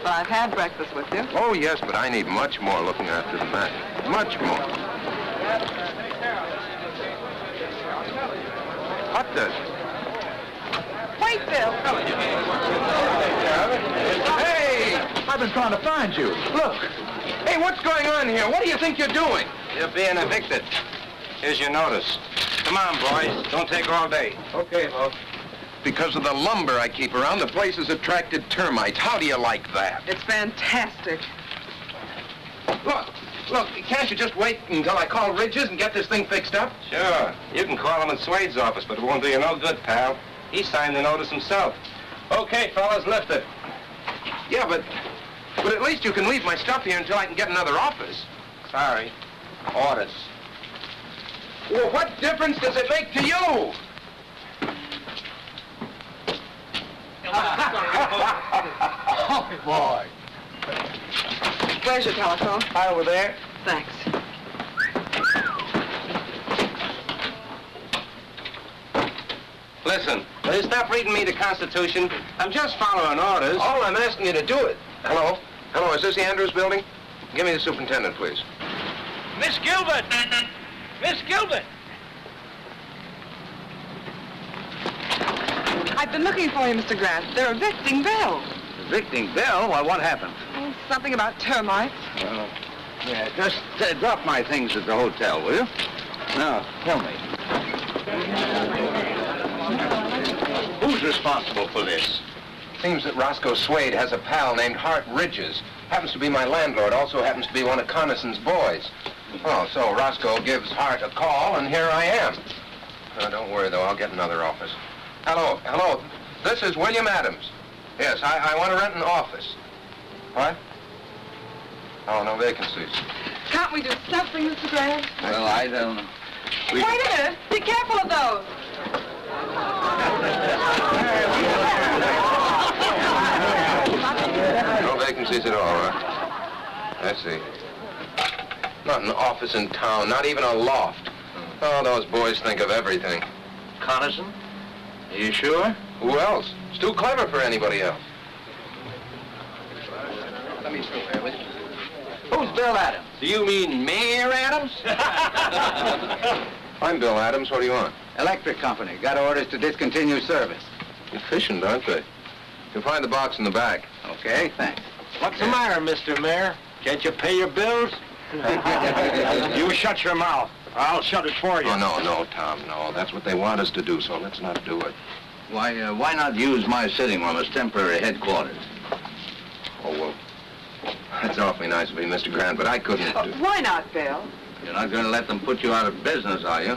Well, I've had breakfast with you. Oh, yes, but I need much more looking after than that. Much more. What the? Wait, Bill. Hey! I've been trying to find you. Look. Hey, what's going on here? What do you think you're doing? You're being evicted. Here's your notice. Come on, boys. Don't take all day. Okay, Bob. Because of the lumber I keep around, the place has attracted termites. How do you like that? It's fantastic. Look, can't you just wait until I call Ridges and get this thing fixed up? Sure. You can call him in Swade's office, but it won't do you no good, pal. He signed the notice himself. Okay, fellas, lift it. Yeah, but at least you can leave my stuff here until I can get another office. Sorry. Orders. Well, what difference does it make to you? Oh, boy. Where's your telephone? Over there. Thanks. Listen, will you stop reading me the Constitution? I'm just following orders. All I'm asking you to do it. Hello? Hello, is this the Andrews building? Give me the superintendent, please. Miss Gilbert! Miss Gilbert! I've been looking for you, Mr. Grant. They're evicting Bill. Evicting Bill? Why, what happened? Oh, something about termites. Yeah, just drop my things at the hotel, will you? Now, tell me. Who's responsible for this? Seems that Roscoe Swade has a pal named Hart Ridges. Happens to be my landlord, also happens to be one of Connison's boys. Oh, so Roscoe gives Hart a call, and here I am. Don't worry, though. I'll get another office. Hello. This is William Adams. Yes, I want to rent an office. What? Oh, no vacancies. Can't we do something, Mr. Grant? Well, I don't know. Wait a minute. Be careful of those. No vacancies at all, huh? I see. Not an office in town, not even a loft. Oh, those boys think of everything. Carlson? Are you sure? Who else? It's too clever for anybody else. Let me through here with you. Who's Bill Adams? Do you mean Mayor Adams? I'm Bill Adams. What do you want? Electric company. Got orders to discontinue service. Efficient, aren't they? You'll find the box in the back. Okay, thanks. What's the matter, Mr. Mayor? Can't you pay your bills? You shut your mouth. I'll shut it for you. Oh, no, Tom, no. That's what they want us to do, so let's not do it. Why not use my sitting room as temporary headquarters? Oh, well, that's awfully nice of you, Mr. Grant, but I couldn't do... Why not, Bill? You're not going to let them put you out of business, are you?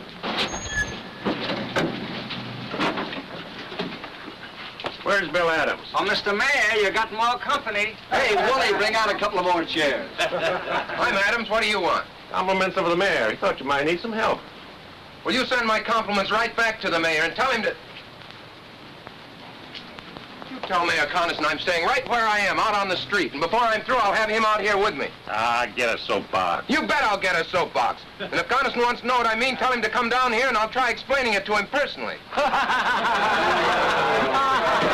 Where's Bill Adams? Oh, Mr. Mayor, you got more company. Hey, Wooly, bring out a couple of more chairs. I'm Adams. What do you want? Compliments of the mayor. He thought you might need some help. Will you send my compliments right back to the mayor and tell him to... You tell Mayor Coniston I'm staying right where I am, out on the street. And before I'm through, I'll have him out here with me. Get a soapbox. You bet I'll get a soapbox. And if Coniston wants to know what I mean, tell him to come down here and I'll try explaining it to him personally.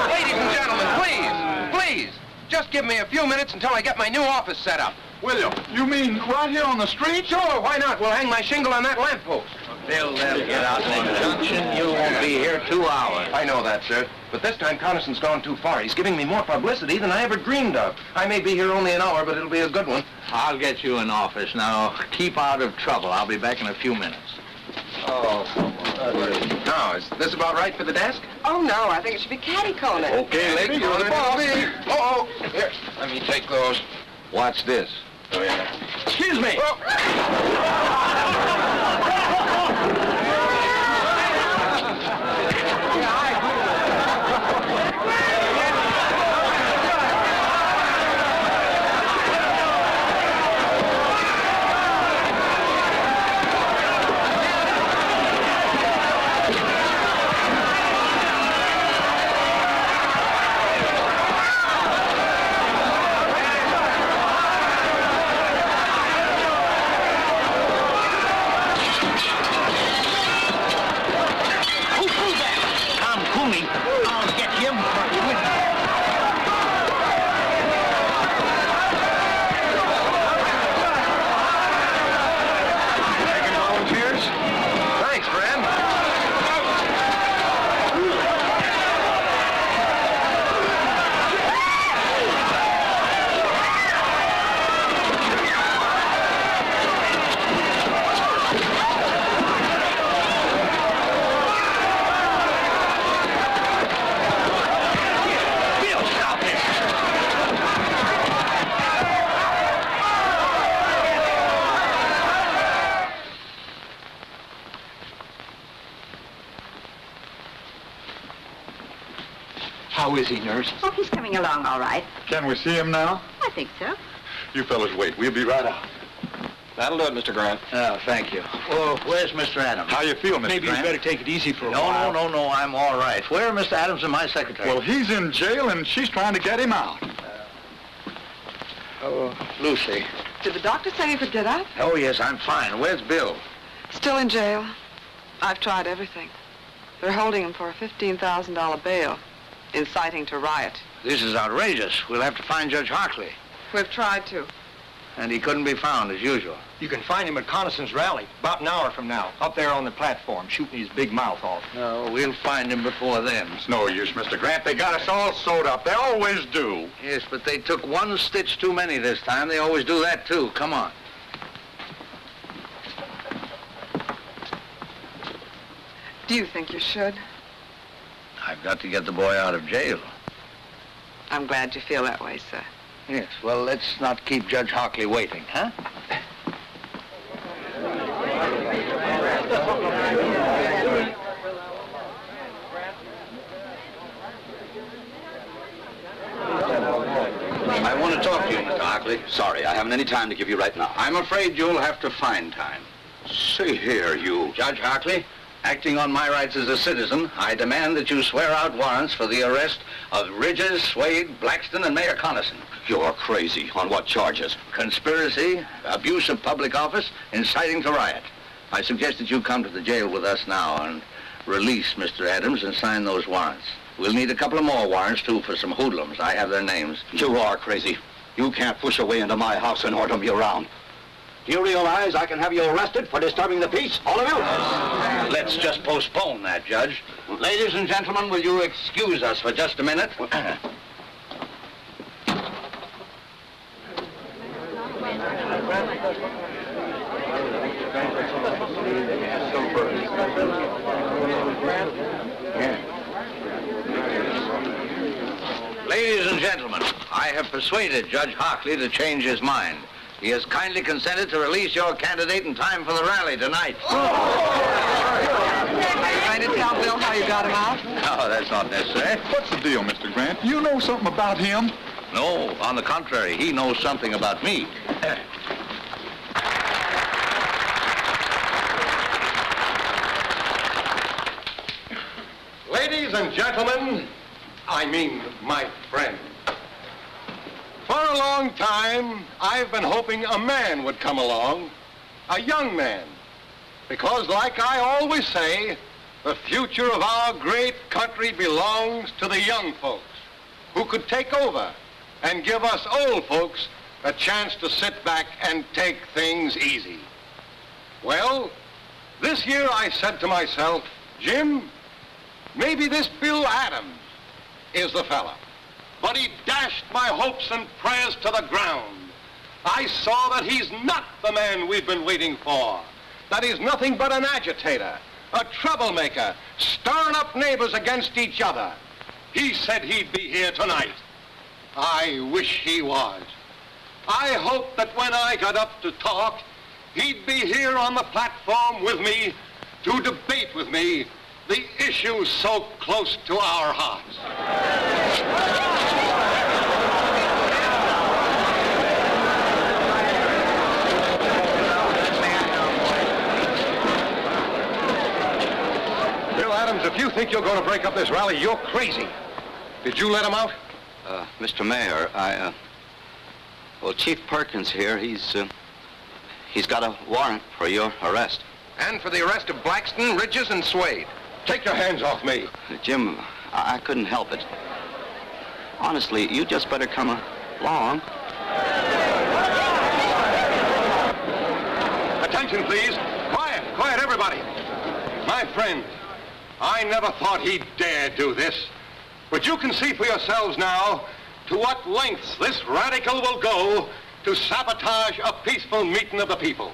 Ladies and gentlemen, please, just give me a few minutes until I get my new office set up. William, you mean right here on the street? Sure, why not? We'll hang my shingle on that lamppost. Bill, they'll get out in the junction. You won't be here 2 hours. I know that, sir. But this time, Coniston's gone too far. He's giving me more publicity than I ever dreamed of. I may be here only an hour, but it'll be a good one. I'll get you an office. Now, keep out of trouble. I'll be back in a few minutes. Oh, come on. Now, is this about right for the desk? Oh, no. I think it should be catty-corner. Okay, ladies, go to the boss. Oh, here, let me take those. Watch this. Oh, yeah. Excuse me. How is he, nurse? Oh, he's coming along all right. Can we see him now? I think so. You fellas wait. We'll be right out. That'll do it, Mr. Grant. Oh, thank you. Well, where's Mr. Adams? How you feel, Mr. Maybe Grant? you better take it easy for a while. No, I'm all right. Where are Mr. Adams and my secretary? Well, he's in jail, and she's trying to get him out. Lucy. Did the doctor say you could get up? Oh, yes, I'm fine. Where's Bill? Still in jail. I've tried everything. They're holding him for a $15,000 bail, inciting to riot. This is outrageous. We'll have to find Judge Hartley. We've tried to. And he couldn't be found, as usual. You can find him at Coniston's rally, about an hour from now, up there on the platform, shooting his big mouth off. No, we'll find him before then. It's no use, Mr. Grant. They got us all sewed up. They always do. Yes, but they took one stitch too many this time. They always do that, too. Come on. Do you think you should? I've got to get the boy out of jail. I'm glad you feel that way, sir. Yes, well, let's not keep Judge Hartley waiting, huh? to talk to you, Mr. Hockley. Sorry, I haven't any time to give you right now. I'm afraid you'll have to find time. See here, you... Judge Hockley, acting on my rights as a citizen, I demand that you swear out warrants for the arrest of Ridges, Swade, Blackston, and Mayor Carlson. You're crazy. On what charges? Conspiracy, abuse of public office, inciting to riot. I suggest that you come to the jail with us now and release Mr. Adams and sign those warrants. We'll need a couple of more warrants, too, for some hoodlums. I have their names. You are crazy. You can't push a way into my house and order me around. Do you realize I can have you arrested for disturbing the peace, all of you? Let's just postpone that, Judge. Ladies and gentlemen, will you excuse us for just a minute? Ladies and gentlemen, I have persuaded Judge Hockley to change his mind. He has kindly consented to release your candidate in time for the rally tonight. Trying to tell Bill how you got him out? No, that's not necessary. What's the deal, Mr. Grant? You know something about him? No, on the contrary, he knows something about me. Ladies and gentlemen, I mean my friend. For a long time, I've been hoping a man would come along, a young man. Because like I always say, the future of our great country belongs to the young folks who could take over and give us old folks a chance to sit back and take things easy. Well, this year I said to myself, Jim, maybe this Bill Adams is the fella. But he dashed my hopes and prayers to the ground. I saw that he's not the man we've been waiting for. That he's nothing but an agitator, a troublemaker, stirring up neighbors against each other. He said he'd be here tonight. I wish he was. I hoped that when I got up to talk, he'd be here on the platform with me to debate with me the issues so close to our hearts. Bill Adams, if you think you're going to break up this rally, you're crazy. Did you let him out? Mr. Mayor, well, Chief Perkins here, he's got a warrant for your arrest. And for the arrest of Blackston, Ridges, and Swade. Take your hands off me. Jim, I couldn't help it. Honestly, you just better come along. Attention, please. Quiet, quiet, everybody. My friend, I never thought he'd dare do this. But you can see for yourselves now to what lengths this radical will go to sabotage a peaceful meeting of the people.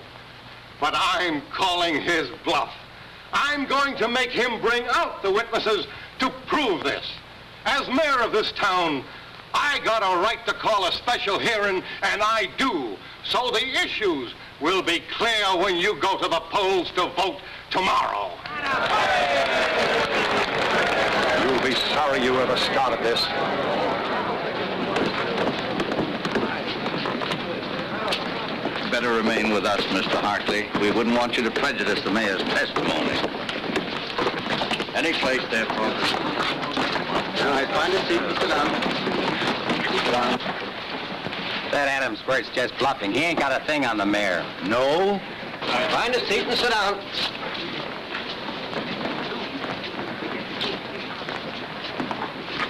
But I'm calling his bluff. I'm going to make him bring out the witnesses to prove this. As mayor of this town, I got a right to call a special hearing, and I do. So the issues will be clear when you go to the polls to vote tomorrow. You'll be sorry you ever started this. Better remain with us, Mr. Hockley. We wouldn't want you to prejudice the mayor's testimony. Any place there, folks. All right, find a seat and sit down. Sit down. That Adams squirt's just bluffing. He ain't got a thing on the mayor. No? Find a seat and sit down.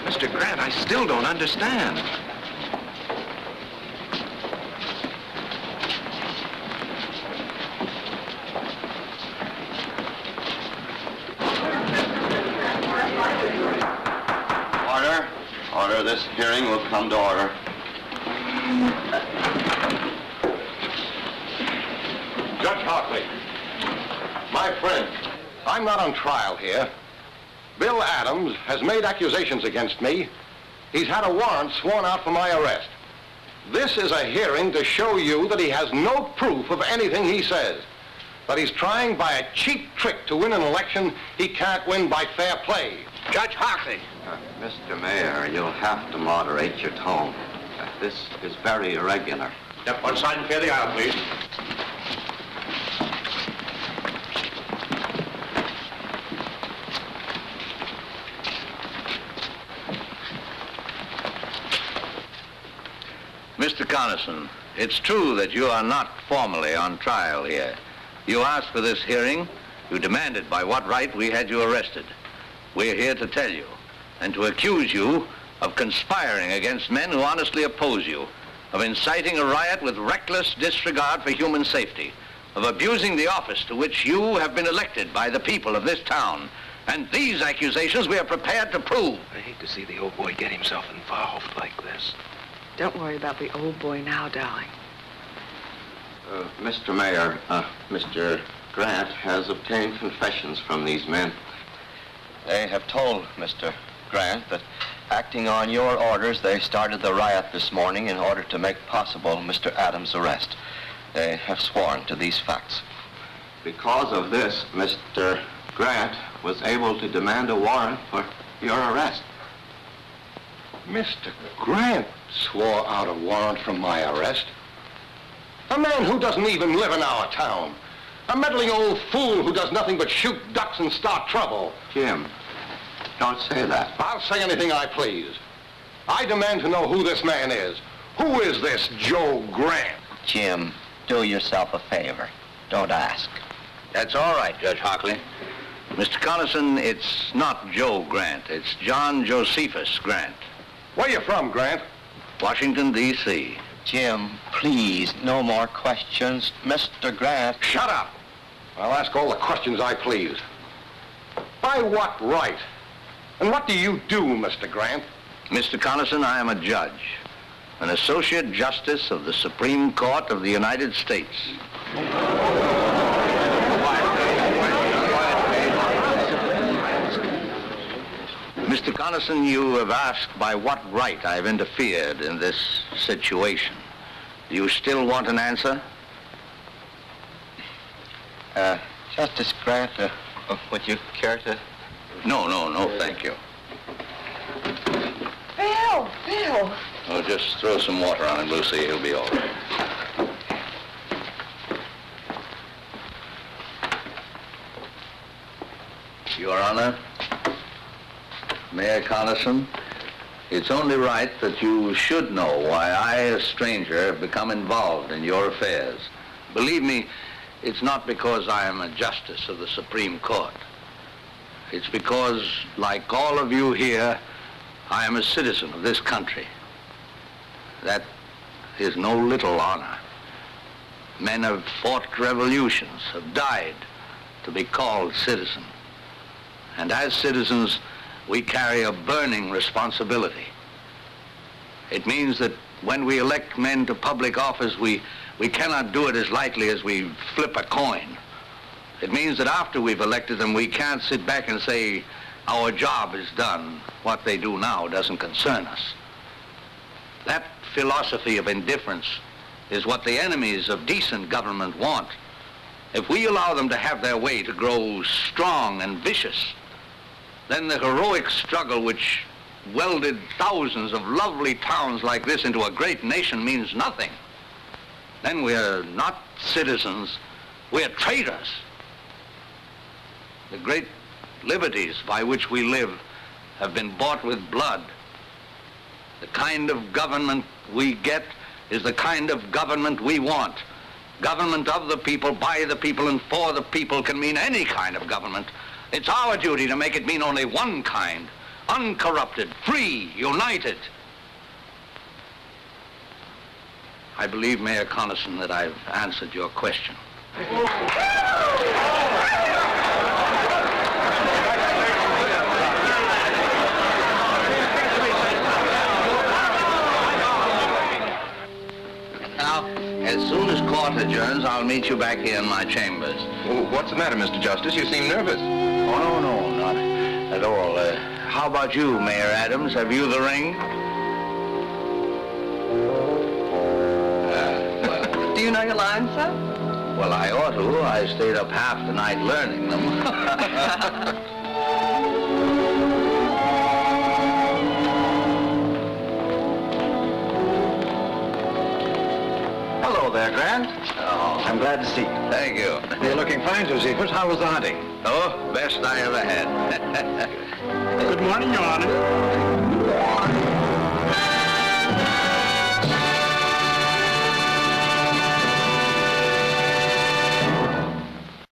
Mr. Grant, I still don't understand. Order. This hearing will come to order. Judge Hockley, my friend, I'm not on trial here. Bill Adams has made accusations against me. He's had a warrant sworn out for my arrest. This is a hearing to show you that he has no proof of anything he says. That he's trying by a cheap trick to win an election he can't win by fair play. Judge Hockley. Mr. Mayor, you'll have to moderate your tone. This is very irregular. Step one side and clear the aisle, please. Mr. Carlson, it's true that you are not formally on trial here. You asked for this hearing. You demanded by what right we had you arrested. We're here to tell you and to accuse you of conspiring against men who honestly oppose you, of inciting a riot with reckless disregard for human safety, of abusing the office to which you have been elected by the people of this town. And these accusations we are prepared to prove. I hate to see the old boy get himself involved like this. Don't worry about the old boy now, darling. Mr. Mayor, Mr. Grant has obtained confessions from these men. They have told Mr. Grant that acting on your orders, they started the riot this morning in order to make possible Mr. Adams' arrest. They have sworn to these facts. Because of this, Mr. Grant was able to demand a warrant for your arrest. Mr. Grant swore out a warrant from my arrest. A man who doesn't even live in our town. A meddling old fool who does nothing but shoot ducks and start trouble. Jim, don't say that. I'll say anything I please. I demand to know who this man is. Who is this Joe Grant? Jim, do yourself a favor. Don't ask. That's all right, Judge Hockley. Mr. Carlson, it's not Joe Grant. It's John Josephus Grant. Where you from, Grant? Washington, D.C. Jim, please, no more questions. Mr. Grant... Shut up! I'll ask all the questions I please. By what right? And what do you do, Mr. Grant? Mr. Carlson, I am a judge, an associate justice of the Supreme Court of the United States. Mr. Carlson, you have asked by what right I've interfered in this situation. Do you still want an answer? Justice Grant, would you care to... No, thank you. Bill! Oh, just throw some water on him, Lucy. He'll be all right. Your Honor, Mayor Carlson, it's only right that you should know why I, a stranger, have become involved in your affairs. Believe me, it's not because I am a justice of the Supreme Court. It's because, like all of you here, I am a citizen of this country. That is no little honor. Men have fought revolutions, have died to be called citizen. And as citizens, we carry a burning responsibility. It means that when we elect men to public office, we cannot do it as lightly as we flip a coin. It means that after we've elected them, we can't sit back and say, our job is done. What they do now doesn't concern us. That philosophy of indifference is what the enemies of decent government want. If we allow them to have their way, to grow strong and vicious, then the heroic struggle which welded thousands of lovely towns like this into a great nation means nothing. Then we're not citizens, we're traitors. The great liberties by which we live have been bought with blood. The kind of government we get is the kind of government we want. Government of the people, by the people, and for the people can mean any kind of government. It's our duty to make it mean only one kind, uncorrupted, free, united. I believe, Mayor Carlson, that I've answered your question. Now, as soon as court adjourns, I'll meet you back here in my chambers. Oh, what's the matter, Mr. Justice? You seem nervous. Oh, no, not at all. How about you, Mayor Adams? Have you the ring? Do you know your lines, sir? Well, I ought to. I stayed up half the night learning them. there, Grant. Oh. I'm glad to see you. Thank you. You're looking fine, Josephus. How was the hunting? Oh, best I ever had. Good morning, Your Honor.